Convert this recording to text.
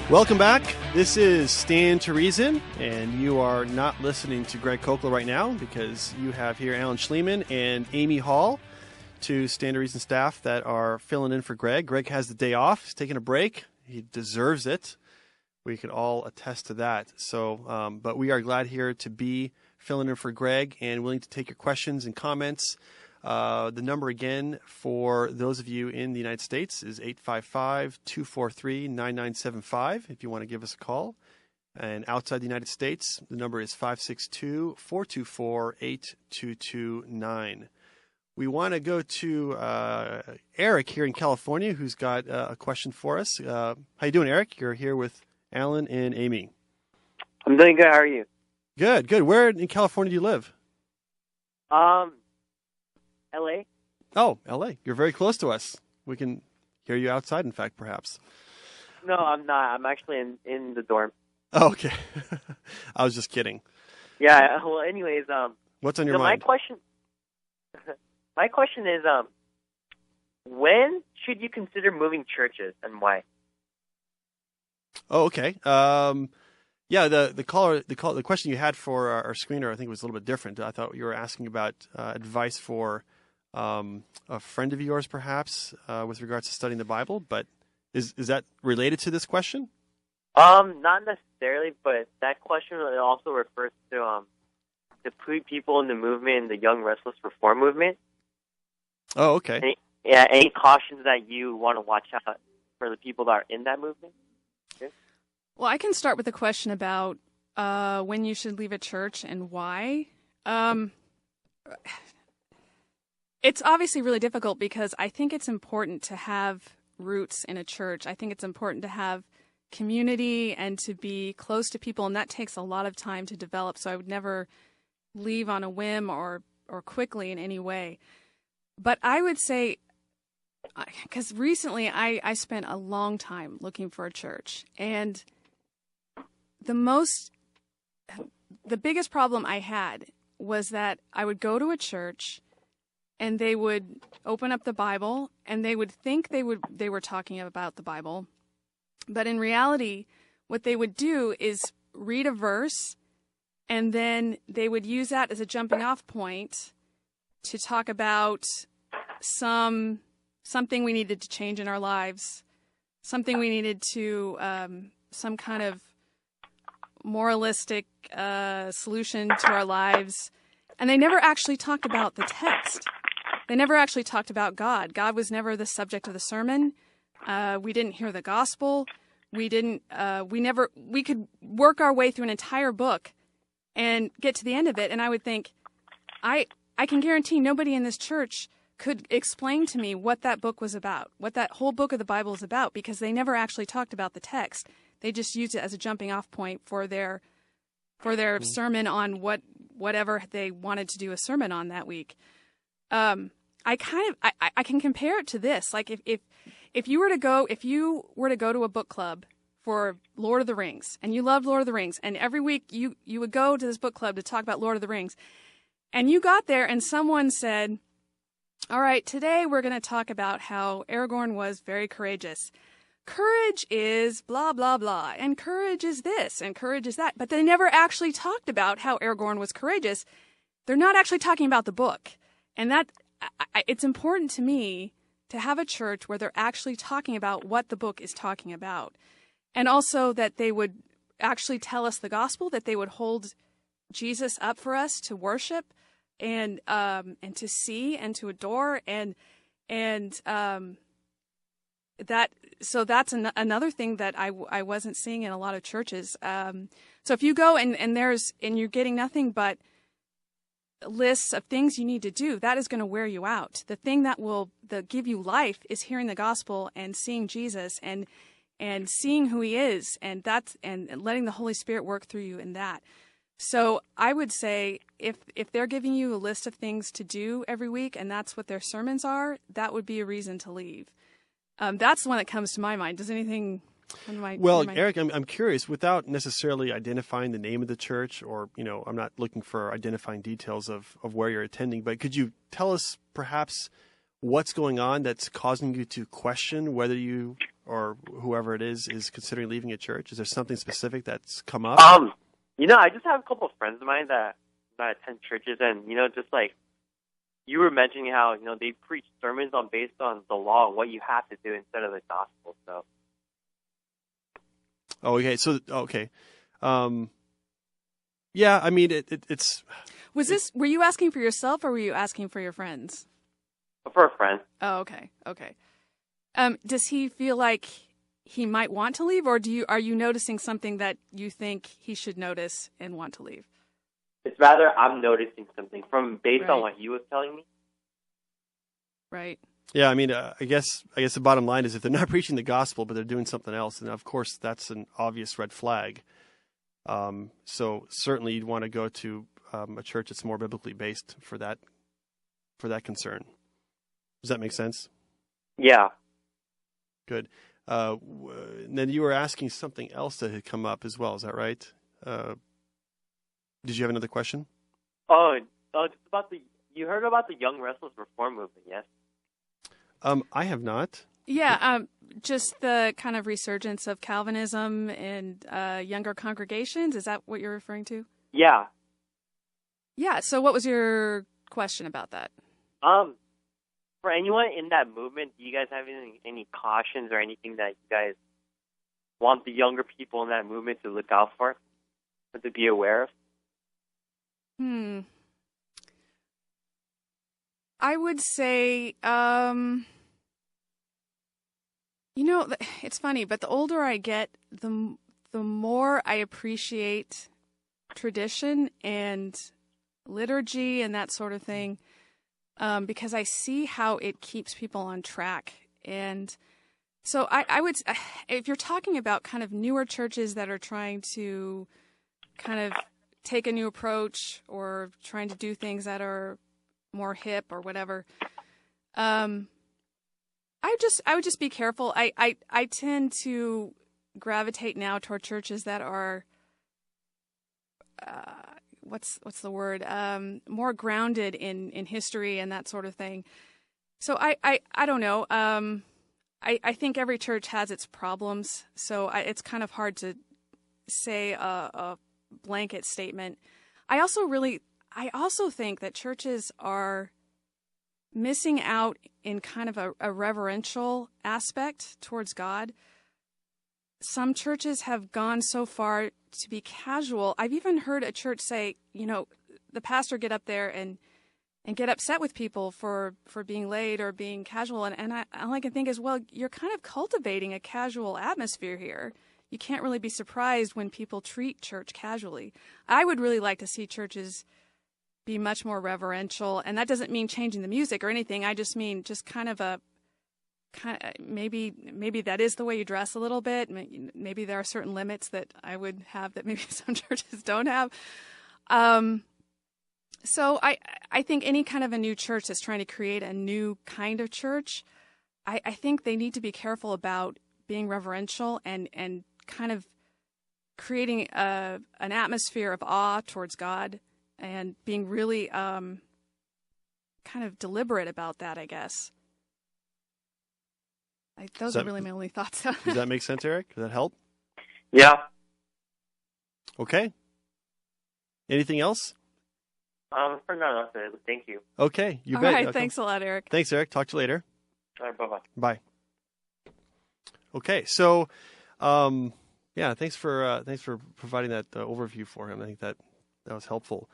Welcome back. This is Stand to Reason, and you are not listening to Greg Kokla right now because you have here Alan Shlemon and Amy Hall, two Stand to Reason staff that are filling in for Greg. Greg has the day off. He's taking a break. He deserves it. We could all attest to that. So, but we are glad here to be filling in for Greg and willing to take your questions and comments. The number again for those of you in the United States is 855-243-9975 if you want to give us a call. And outside the United States, the number is 562-424-8229. We want to go to Eric here in California, who's got a question for us. How you doing, Eric? You're here with Alan and Amy. I'm doing good. How are you? Good, good. Where in California do you live? L.A. Oh, L.A. You're very close to us. We can hear you outside, in fact, perhaps. No, I'm not. I'm actually in the dorm. Oh, okay. I was just kidding. Yeah. Well, anyways, what's on your mind? My question is, when should you consider moving churches and why? Oh, okay. Yeah, the question you had for our screener, I think, was a little bit different. I thought you were asking about advice for a friend of yours, perhaps, with regards to studying the Bible. But is that related to this question? Not necessarily, but that question also refers to the people in the movement, the Young Restless Reform movement. Oh, okay. Any cautions that you want to watch out for the people that are in that movement? Okay. Well, I can start with a question about when you should leave a church and why. It's obviously really difficult because I think it's important to have roots in a church. I think it's important to have community and to be close to people, and that takes a lot of time to develop. So I would never leave on a whim or quickly in any way. But I would say, because recently I spent a long time looking for a church, and the biggest problem I had was that I would go to a church and they would open up the Bible and they would think they were talking about the Bible. But in reality, what they would do is read a verse and then they would use that as a jumping off point to talk about something we needed to change in our lives, something we needed to, some kind of moralistic solution to our lives. And they never actually talked about the text. They never actually talked about God. God was never the subject of the sermon. We didn't hear the gospel. We could work our way through an entire book and get to the end of it. And I would think, I can guarantee nobody in this church could explain to me what that book was about, what that whole book of the Bible is about, because they never actually talked about the text. They just used it as a jumping off point for their sermon on whatever they wanted to do a sermon on that week. I can compare it to this. Like if you were to go to a book club for Lord of the Rings and you loved Lord of the Rings, and every week you would go to this book club to talk about Lord of the Rings, and you got there and someone said, all right, today we're going to talk about how Aragorn was very courageous. Courage is blah, blah, blah, and courage is this, and courage is that. But they never actually talked about how Aragorn was courageous. They're not actually talking about the book. And it's important to me to have a church where they're actually talking about what the book is talking about. And also that they would actually tell us the gospel, that they would hold Jesus up for us to worship and to see and to adore so that's another thing that I wasn't seeing in a lot of churches. So if you go and you're getting nothing but lists of things you need to do, that is going to wear you out. The thing that will give you life is hearing the gospel and seeing Jesus and seeing who he is, and letting the Holy Spirit work through you in that. So I would say if they're giving you a list of things to do every week and that's what their sermons are, that would be a reason to leave. That's the one that comes to my mind. Does anything? Eric, I'm curious, without necessarily identifying the name of the church, or I'm not looking for identifying details of where you're attending, but could you tell us perhaps what's going on that's causing you to question whether you or whoever it is considering leaving a church? Is there something specific that's come up? I just have a couple of friends of mine that attend churches, and just like you were mentioning how they preach sermons based on the law and what you have to do instead of the gospel. So. Oh, okay. So okay. Yeah, I mean it's. Were you asking for yourself or were you asking for your friends? For a friend. Oh, okay. Does he feel like he might want to leave, or are you noticing something that you think he should notice and want to leave? It's rather I'm noticing something based Right. on what he was telling me. Right. Yeah, I mean, I guess the bottom line is if they're not preaching the gospel, but they're doing something else, then of course that's an obvious red flag. So certainly you'd want to go to a church that's more biblically based for that concern. Does that make sense? Yeah. Good. Then you were asking something else that had come up as well. Is that right? Did you have another question? Oh, just about you heard about the Young Restless Reform movement, yes? I have not. Yeah, just the kind of resurgence of Calvinism and younger congregations. Is that what you're referring to? Yeah. Yeah. So, what was your question about that? For anyone in that movement, do you guys have any cautions or anything that you guys want the younger people in that movement to look out for, or to be aware of? I would say, it's funny, but the older I get, the more I appreciate tradition and liturgy and that sort of thing, because I see how it keeps people on track. And so I would, if you're talking about kind of newer churches that are trying to kind of take a new approach or trying to do things that are more hip or whatever, I would just be careful. I tend to gravitate now toward churches that are what's the word, more grounded in history and that sort of thing. So I don't know. I think every church has its problems, so it's kind of hard to say a blanket statement. I also think that churches are missing out in kind of a reverential aspect towards God. Some churches have gone so far to be casual. I've even heard a church say, the pastor get up there and get upset with people for being late or being casual. And all I can think is, well, you're kind of cultivating a casual atmosphere here. You can't really be surprised when people treat church casually. I would really like to see churches be much more reverential, and that doesn't mean changing the music or anything. I just mean just maybe that is the way you dress a little bit. Maybe there are certain limits that I would have that maybe some churches don't have. So I think any kind of a new church that's trying to create a new kind of church, I think they need to be careful about being reverential and kind of creating an atmosphere of awe towards God and being really kind of deliberate about that, I guess. Those are really my only thoughts. Does that make sense, Eric? Does that help? Yeah. Okay. Anything else? For now, that's it. Thank you. Okay, you All bet. right, thanks a lot, Eric. Thanks, Eric. Talk to you later. All right, bye-bye. Bye. Okay, so, thanks for providing that overview for him. I think that was helpful.